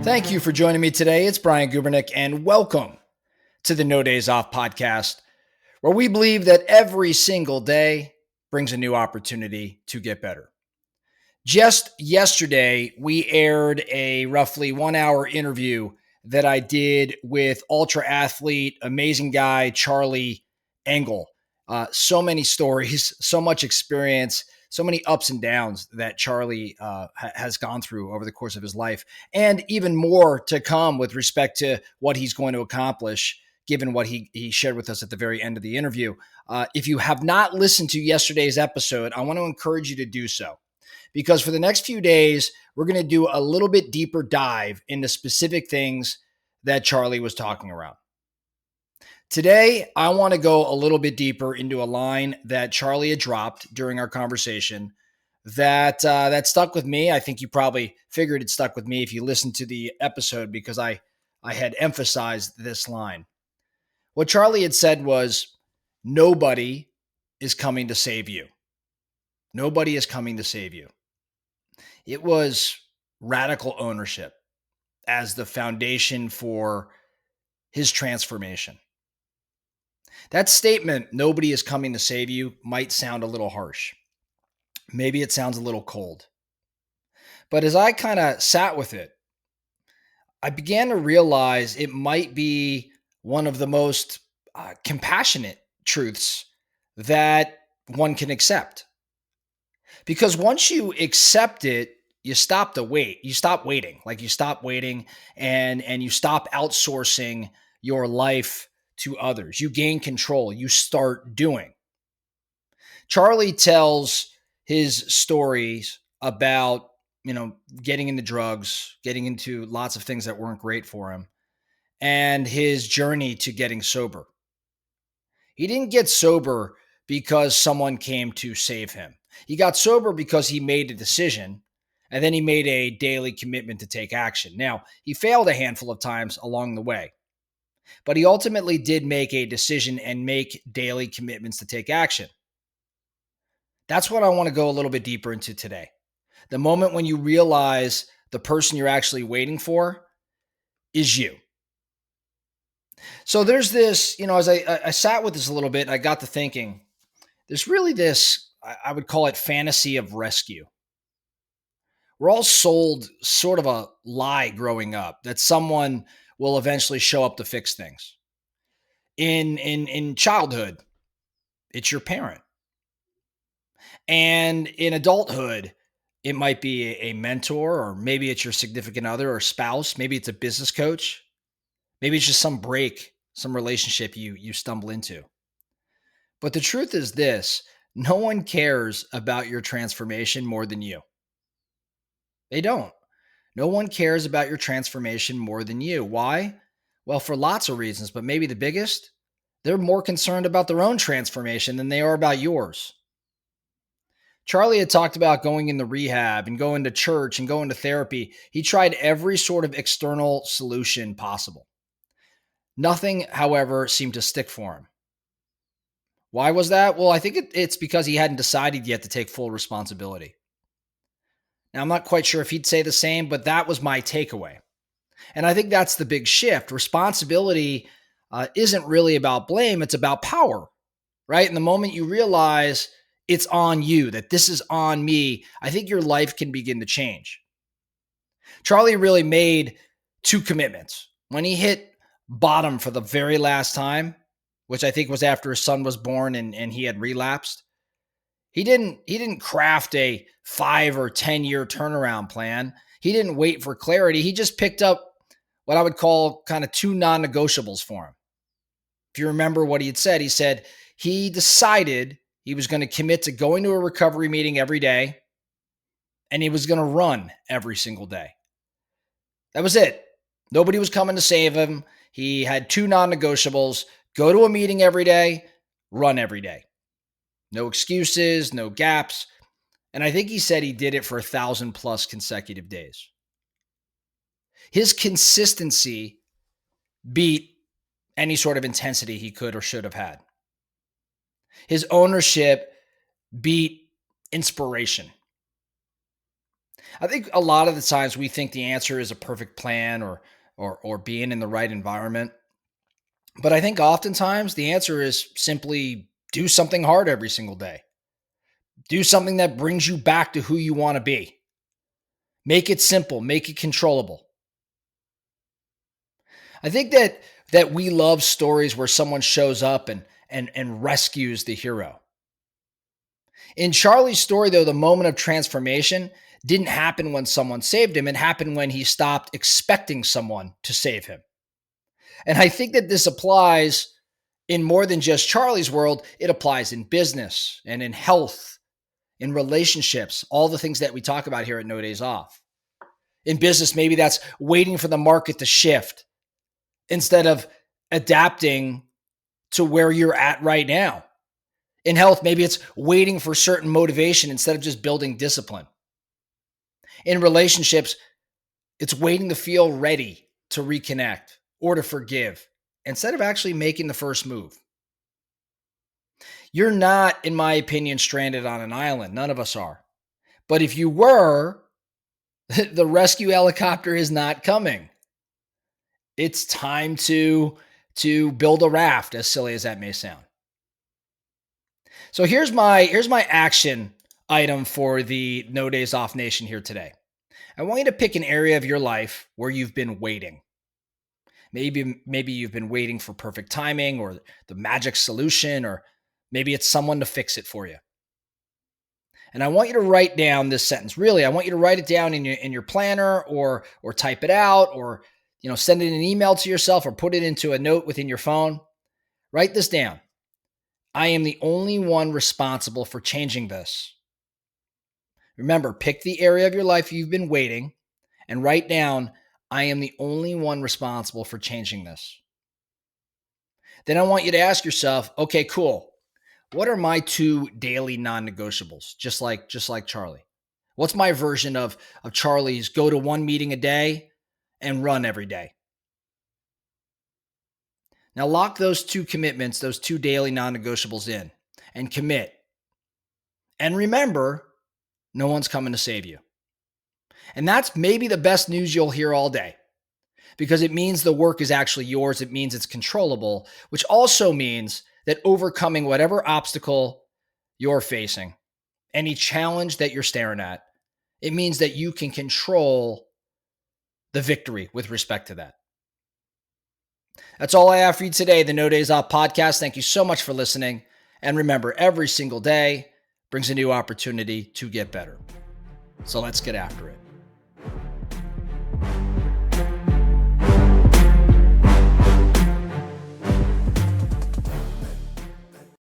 Thank you for joining me today. It's Brian Gubernick, and welcome to the No Days Off podcast, where we believe that every single day brings a new opportunity to get better. Just yesterday, we aired a roughly 1 hour interview that I did with ultra athlete, amazing guy, Charlie Engle. So many stories, so much experience, so many ups and downs that Charlie has gone through over the course of his life, and even more to come with respect to what he's going to accomplish, given what he shared with us at the very end of the interview. If you have not listened to yesterday's episode, I want to encourage you to do so, because for the next few days, we're going to do a little bit deeper dive into specific things that Charlie was talking around. Today, I want to go a little bit deeper into a line that Charlie had dropped during our conversation that stuck with me. I think you probably figured it stuck with me if you listened to the episode, because I had emphasized this line. What Charlie had said was, nobody is coming to save you. Nobody is coming to save you. It was radical ownership as the foundation for his transformation. That statement, nobody is coming to save you, might sound a little harsh. Maybe it sounds a little cold. But as I kind of sat with it, I began to realize it might be one of the most compassionate truths that one can accept. Because once you accept it, you stop the wait. You stop waiting. Like, you stop waiting and you stop outsourcing your life to others. You gain control. You start doing. Charlie tells his stories about, getting into drugs, getting into lots of things that weren't great for him, and his journey to getting sober. He didn't get sober because someone came to save him. He got sober because he made a decision, and then he made a daily commitment to take action. Now, he failed a handful of times along the way, but he ultimately did make a decision and make daily commitments to take action. That's what I want to go a little bit deeper into today. The moment when you realize the person you're actually waiting for is you. So there's this, as I sat with this a little bit, I got to thinking, there's really this, I would call it fantasy of rescue. We're all sold sort of a lie growing up that someone will eventually show up to fix things. In childhood, it's your parent. And in adulthood, it might be a mentor, or maybe it's your significant other or spouse. Maybe it's a business coach. Maybe it's just some break, some relationship you stumble into. But the truth is this: no one cares about your transformation more than you. They don't. No one cares about your transformation more than you. Why? Well, for lots of reasons, but maybe the biggest, they're more concerned about their own transformation than they are about yours. Charlie had talked about going into rehab and going to church and going to therapy. He tried every sort of external solution possible. Nothing, however, seemed to stick for him. Why was that? Well, I think it's because he hadn't decided yet to take full responsibility. Now, I'm not quite sure if he'd say the same, but that was my takeaway. And I think that's the big shift. Responsibility isn't really about blame. It's about power, right? And the moment you realize it's on you, that this is on me, I think your life can begin to change. Charlie really made two commitments. When he hit bottom for the very last time, which I think was after his son was born and he had relapsed, he didn't craft a 5 or 10 year turnaround plan. He didn't wait for clarity. He just picked up what I would call kind of two non-negotiables for him. If you remember what he said he decided he was going to commit to going to a recovery meeting every day, and he was going to run every single day. That was it. Nobody was coming to save him. He had two non-negotiables: go to a meeting every day, run every day. No excuses, no gaps. And I think he said he did it for 1,000+ consecutive days. His consistency beat any sort of intensity he could or should have had. His ownership beat inspiration. I think a lot of the times we think the answer is a perfect plan or being in the right environment. But I think oftentimes the answer is simply do something hard every single day. Do something that brings you back to who you want to be. Make it simple, make it controllable. I think that we love stories where someone shows up and rescues the hero. In Charlie's story, though, the moment of transformation didn't happen when someone saved him. It happened when he stopped expecting someone to save him. And I think that this applies in more than just Charlie's world. It applies in business and in health, in relationships, all the things that we talk about here at No Days Off. In business, maybe that's waiting for the market to shift instead of adapting to where you're at right now. In health, maybe it's waiting for certain motivation instead of just building discipline. In relationships, it's waiting to feel ready to reconnect or to forgive instead of actually making the first move. You're not, in my opinion, stranded on an island. None of us are. But if you were, the rescue helicopter is not coming. It's time to build a raft, as silly as that may sound. So here's my action item for the No Days Off Nation here today. I want you to pick an area of your life where you've been waiting. Maybe you've been waiting for perfect timing or the magic solution, or maybe it's someone to fix it for you. And I want you to write down this sentence. Really, I want you to write it down in your planner or type it out, or send it in an email to yourself or put it into a note within your phone. Write this down. I am the only one responsible for changing this. Remember, pick the area of your life you've been waiting and write down, I am the only one responsible for changing this. Then I want you to ask yourself, okay, cool. What are my 2 daily non-negotiables? Just like Charlie. What's my version of Charlie's go to 1 meeting a day and run every day? Now lock those 2 commitments, those 2 daily non-negotiables in and commit. And remember, no one's coming to save you. And that's maybe the best news you'll hear all day, because it means the work is actually yours. It means it's controllable, which also means that overcoming whatever obstacle you're facing, any challenge that you're staring at, it means that you can control the victory with respect to that. That's all I have for you today, the No Days Off podcast. Thank you so much for listening. And remember, every single day brings a new opportunity to get better. So let's get after it.